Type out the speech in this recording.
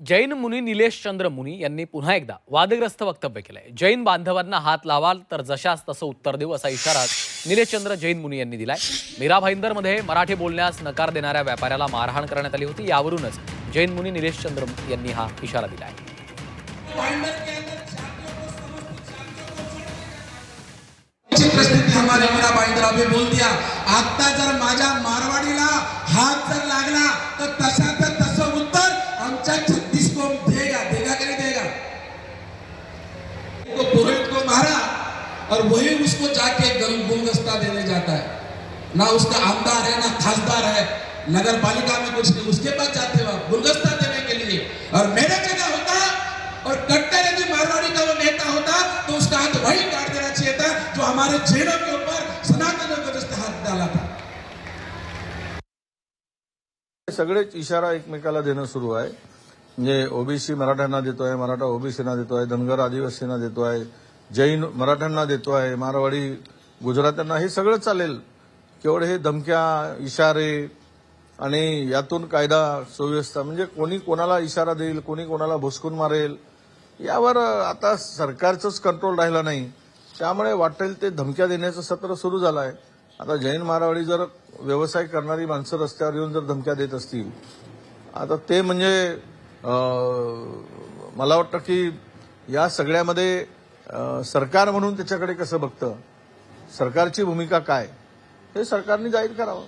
जैन मुनी निलेश चंद्र मुनी यांनी पुन्हा एकदा वादग्रस्त वक्तव्य केलंय। जैन बांधवांना हात लावाल तर जशास तसं उत्तर देऊ असा इशारा निलेश चंद्र जैन मुनी यांनी दिलाय। मीरा भाईंदरमध्ये मराठी बोलण्यास नकार देणाऱ्या व्यापाऱ्याला मारहाण करण्यात आली होती। यावरूनच जैन मुनी निलेश चंद्र यांनी हा इशारा दिलाय। हमारे मीरा भाईंदर अभी बोल दिया, आता जर माझ्या मारवाडीला हात जर लागला तर तशाचं तसं उत्तर आमच्या 36 को देगा कि नहीं देगा। तो पुरोहित को मारा और वही उसको जाके गुलदस्ता देने जाता है। ना उसका आमदार है ना खासदार है, नगर पालिका में कुछ नहीं, उसके पास जाते हो आप गुलदस्ता देने के लिए। और मेरे जगह होता और कट्टर यदि मारवाड़ी का वो नेता होता तो उसका हाथ वही काट देना चाहिए था जो हमारे जैनों के ऊपर सनातनों को जिसने हाथ डाला था। सगळेच इशारा एकमेकाला देणं सुरू आहे। म्हणजे ओबीसी मराठ्यांना देतोय, मराठा ओबीसीना देतोय, धनगर आदिवासींना देतोय, जैन मराठ्यांना देतोय, मारवाडी गुजरात्यांना, हे सगळं चालेल। केवळ हे धमक्या इशारे आणि यातून कायदा सुव्यवस्था, म्हणजे कोणी कोणाला इशारा देईल, कोणी कोणाला भुसकून मारेल, यावर आता सरकारचंच कंट्रोल राहिला नाही। त्यामुळे वाटेल ते धमक्या देण्याचं सत्र सुरू झालं आहे। आता जैन मारवाडी जर व्यवसाय करणारी माणसं रस्त्यावर येऊन जर धमक्या देत असतील, आता ते म्हणजे मला वाटतं की या सगळ्यामध्ये सरकार म्हणून त्याच्याकडे कसं बघतं, सरकारची भूमिका काय, हे सरकारने जाहीर करावं।